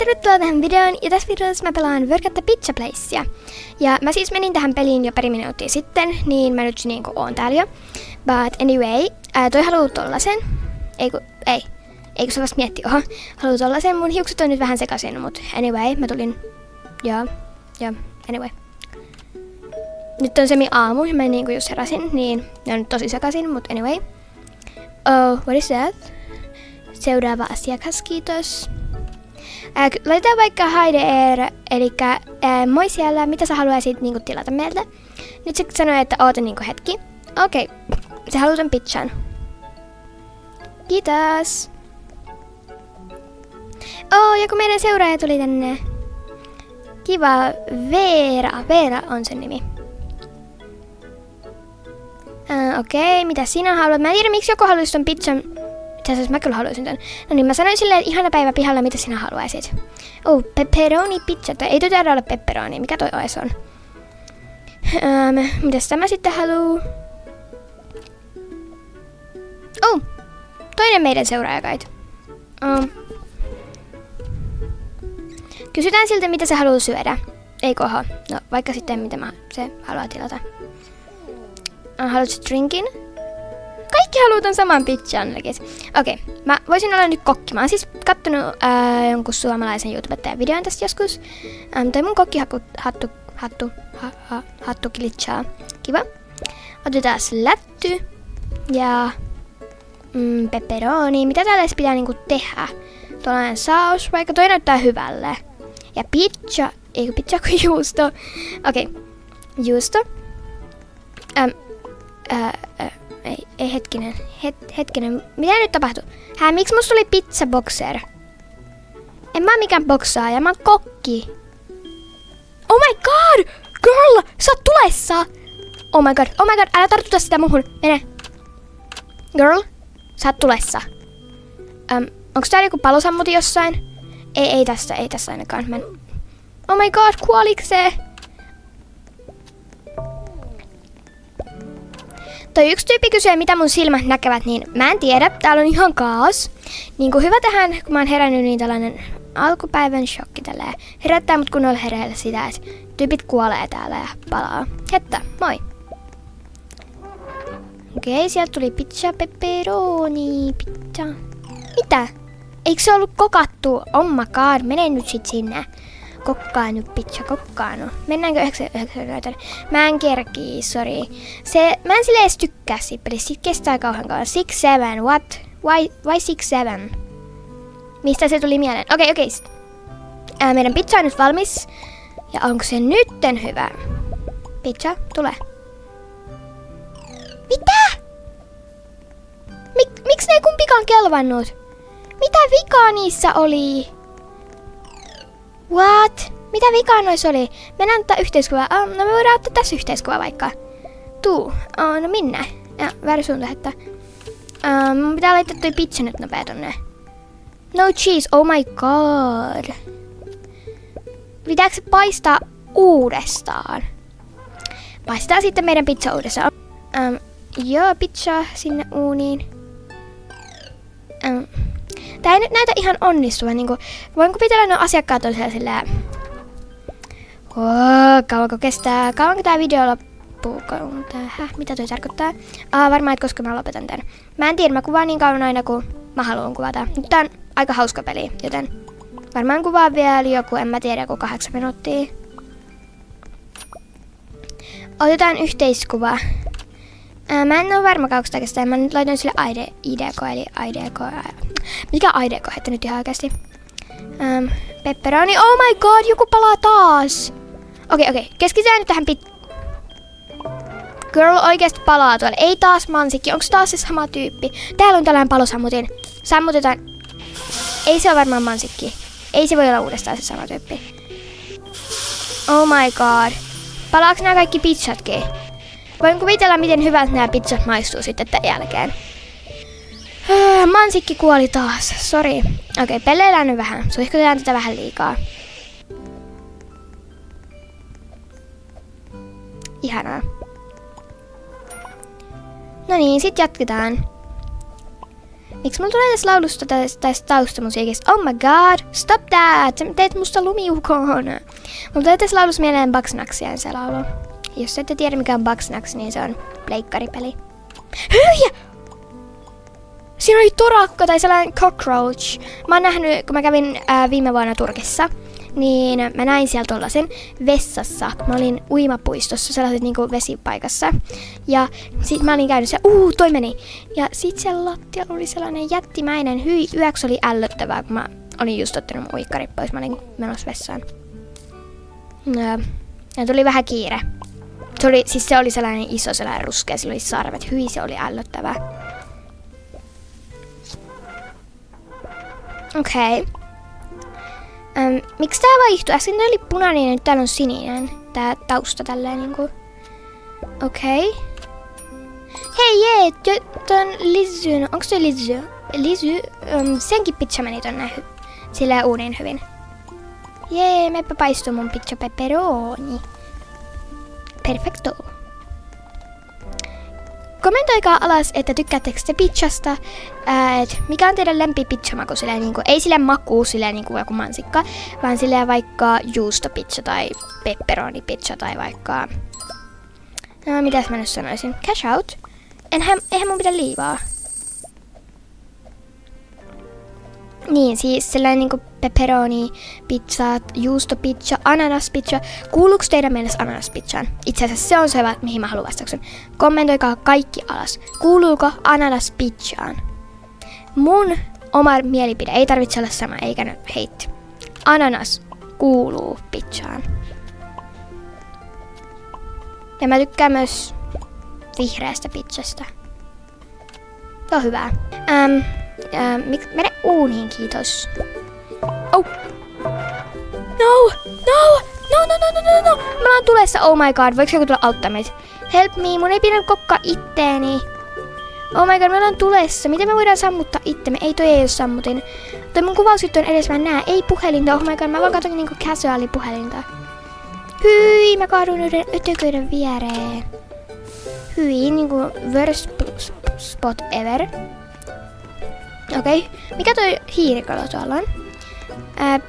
tervetuloa tähän videoon, ja tässä videossa mä pelaan Work at the Pizza Placea. Ja mä siis menin tähän peliin jo pari minuuttia sitten, niin mä nyt niinku oon täällä jo. But anyway, toi haluu tollasen. Ei kun se vasta mietti, haluu tollasen. Mun hiukset on nyt vähän sekaisin, mut anyway, mä tulin. Ja anyway. Nyt on aamu ja mä niinku just heräsin, niin ne on nyt tosi sekaisin, mut anyway. Oh, what is that? Seuraava asiakas, kiitos. Laitetaan vaikka Hi there, elikkä moi siellä, mitä sä haluaisit niinku tilata meiltä? Nyt se sanoi, että oota niinku hetki. Okei, sä haluat sen pizzan. Kiitos. Oh, joku meidän seuraaja tuli tänne. Kiva, Veera on sen nimi. Okei, mitä sinä haluat? Mä en tiedä, miksi joku haluaisi ton pizzan. Itse asiassa mä kyllä haluaisin tän. No niin, mä sanoin silleen, että ihana päivä pihalla, mitä sinä haluaisit. Oh, pepperoni pizza. Ei toi taida olla pepperoni. Mikä toi oes on? Mitäs tämä sitten haluu? Oh, toinen meidän seuraajakait. Kysytään siltä, mitä se haluaa syödä. Ei koho. No, vaikka sitten, mitä se haluaa tilata. Haluatko drinkin? Kaikki haluaa tämän saman pizzan. Okei, mä voisin olla nyt kokki. Mä oon siis kattonut jonkun suomalaisen YouTubettajan videon tästä joskus. Toi mun hattu glitchaa. Kiva. Otetaan lätty. Ja pepperoni. Mitä täällä edes pitää niinku tehdä? Tuollainen saus, vaikka toi näyttää hyvälle. Ja pizza. Eikö pizza kuin juusto? Okei. Juusto. Ei hetkinen. Mitä nyt tapahtui? Miksi musta tuli pizza boxer? En mä mikään boksaaja, mä oon kokki. Oh my god! Girl! Sä oot tulessa! Oh my god, älä tartuta sitä muhun. Mene. Girl, sä oot tulessa. Onks täällä joku palosammuti jossain? Ei tässä ainakaan. Oh my god, kuoliks se? Toi yksi tyyppi kysyy, mitä mun silmät näkevät, niin mä en tiedä. Täällä on ihan kaos. Niin kuin hyvä tähän, kun mä oon herännyt, niin tällainen alkupäivän shokki tälleen. Herättää mut kunnolla hereillä sitä, että tyypit kuolee täällä ja palaa. Hetta, moi. Okei, sieltä tuli pizza, pepperoni, pizza. Mitä? Eikö se ollut kokattu? Oh my god, mene nyt sit sinne. Kokkaanu, pizza, kokkaanu. Mennäänkö 9? Mä en kerkii, sorry. Mä en silleen edes tykkää siitä pelistä. Siitä kestää kauhan kauan. 6-7, what? Why 6-7? Mistä se tuli mieleen? Okei. Meidän pizza on nyt valmis. Ja onko se nytten hyvä? Pizza, tule. Mitä? Miksi ne ei kumpikaan kelvannut? Mitä vikaa niissä oli? What? Mitä vikaa noissa oli? Mennään ottaa yhteiskuva. No me voidaan ottaa tässä yhteiskuva vaikka. Tuu. No minne? Väärä suunta, että. Mun pitää laittaa toi pizza nyt nopea tonne. No cheese, oh my god. Pitääkö se paistaa uudestaan? Paistetaan sitten meidän pizza uudestaan. Joo, pizza sinne uuniin. Tää ei nyt näytä ihan onnistuvan. Niin voin kuvitella, että asiakkaat on siellä kauanko kestää? Kauanko tää video loppuu? Mitä toi tarkoittaa? Varmaan, että koska mä lopetan tän. Mä en tiedä, mä kuvaan niin kauan aina kun mä haluan kuvata. Nyt tää on aika hauska peli, joten varmaan kuvaan vielä joku, en mä tiedä, joku 8 minuuttia. Otetaan yhteiskuva. Mä en oo varma kauksesta oikeastaan. Mä nyt laitan sille IDK, eli IDK. Mikä IDK? Hette nyt ihan oikeesti. Pepperoni. Oh my god, joku palaa taas. Okei. Keskitytään nyt tähän Girl oikeesti palaa tuolla. Ei taas mansikki. Onks taas se sama tyyppi? Täällä on tällainen palosammutin. Sammutetaan. Ei se ole varmaan mansikki. Ei se voi olla uudestaan se sama tyyppi. Oh my god. Palaaks nämä kaikki pizzatkin? Voin kuvitella, miten hyvältä nämä pizzat maistuu sitten tämän jälkeen. Mansikki kuoli taas. Sori. Okei, pelleillään nyt vähän. Suihkutetaan tätä vähän liikaa. Ihanaa. No niin, sit jatketaan. Miksi mulla tulee tässä laulusta tästä taustamusiikista? Oh my god, stop that! Sä teet musta lumiukon. Mulla tulee tässä laulussa mieleen Bugsnaxien se laulu. Jos ette tiedä mikä on Bugsnax, niin se on pleikkaripeli. Hyjä! Siinä oli torakka tai sellainen cockroach. Mä oon nähnyt, kun mä kävin viime vuonna Turkissa, niin mä näin siellä tollasen vessassa. Mä olin uimapuistossa, sellaisessa niinku vesipaikassa. Ja sit mä olin käynyt siellä, toi meni. Ja sit siellä lattialla oli sellainen jättimäinen yöksi oli ällöttävää, kun mä olin just ottanut mun uikkarit pois. Mä olin menossa vessaan. Ja tuli vähän kiire. Se oli sellainen iso, sellainen ruskea, sillä oli sarvet. Se oli ällöttävää. Okei. Miksi tää vaihtui? Äsken tää oli punainen ja nyt täällä on sininen. Tää tausta tälleen niinku. Okei. Hei jee, ton Lizzy, onks toi Lizzy? Lizzy, senkin pizza meni tonne silleen uuniin hyvin. Jee, meppä paistuu mun pizza pepperoni. Perfecto. Kommentoikaa alas, että tykkäättekö te pizzasta, mikä on teidän lempipizzamaku, niinku, ei silleen maku, silleen niinku joku mansikka, vaan silleen vaikka juustopizza tai pepperonipizza tai vaikka, mitäs mä nyt sanoisin, cash out, eihän mun pidä liivaa. Niin, siis sellainen niinku pepperoni-pizza, juustopizza, ananaspizza. Kuuluuko teidän mielestä ananaspizzaan? Itse asiassa se on se, mihin mä haluan vastauksen. Kommentoikaa kaikki alas. Kuuluuko ananaspizzaan? Mun oma mielipide ei tarvitse olla sama, eikä nyt heitti. Ananas kuuluu pizzaan. Ja mä tykkään myös vihreästä pizzasta. Se on hyvää. Mene uuniin, kiitos. Oh! No! Mä oon tulessa, oh my god, voiko joku tulla auttaa meitä? Help me, mun ei pidä kokkaa itteeni. Oh my god, me ollaan tulessa. Miten me voidaan sammuttaa itsemme? Ei, toi ei oo sammutin. Toi mun kuvausjuttu on edes, mä en näe. Ei puhelinta, oh my god, mä vaan katon niinku casuali puhelinta. Hyi, mä kaadun yhden ötököiden viereen. Hyi, niinku worst spot ever. Okei. Mikä toi hiirikalo tuolla on?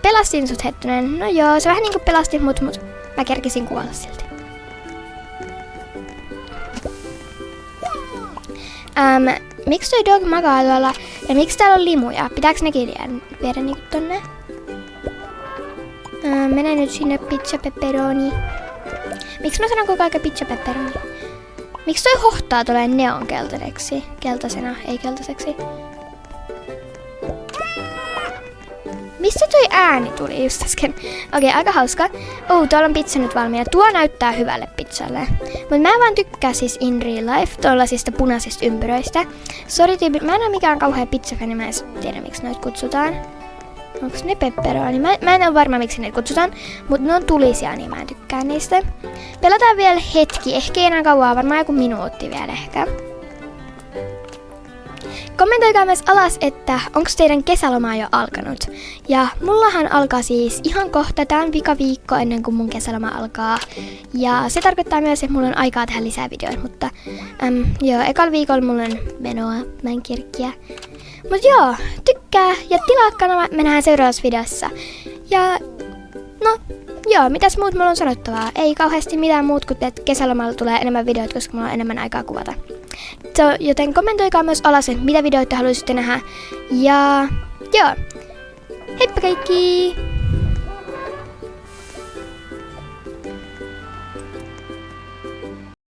Pelastin sut hettonen. No joo, se vähän niinku pelastin mut mä kerkisin kuvata silti. Miksi toi dog makaa tuolla? Ja miksi täällä on limuja? Pitääks nekin viedä niinku tonne? Mene nyt sinne pizza pepperoni. Miksi mä sanon koko ajan pizza pepperoni? Miksi toi hohtaa tulee neonkeltaiseksi? Keltaisena, ei keltaiseksi. Mistä toi ääni tuli just äsken? Okei, aika hauska. Tuolla on pizza nyt valmiina. Tuo näyttää hyvälle pizzalle. Mut mä vaan tykkään siis in real life tollasista punaisista ympyröistä. Sori tyypit, mä en oo mikään kauhea pizzafani, mä en tiedä miksi noit kutsutaan. Onks ne pepperoni? Mä en oo varma miksi ne kutsutaan, mut ne on tulisia, niin mä en tykkää niistä. Pelataan vielä hetki, ehkä ei enää kauaa, varmaan joku minuutti vielä ehkä. Kommentoikaa myös alas, että onko teidän kesäloma jo alkanut. Ja mullahan alkaa siis ihan kohta, tää on viikko ennen kuin mun kesäloma alkaa. Ja se tarkoittaa myös, että mulla on aikaa tehdä lisää videoita, mutta joo, ekalla viikolla mulla on menoa, mä en kirkkiä. Mut joo, tykkää ja tilaa kanava, me nähdään seuraavassa videossa. Ja no joo, mitäs muut mulla on sanottavaa? Ei kauheasti mitään muut, kun että kesälomalla tulee enemmän videoita, koska mulla on enemmän aikaa kuvata. Joten kommentoikaa myös alas, mitä videoita haluaisitte nähdä. Ja joo, heippa kaikki!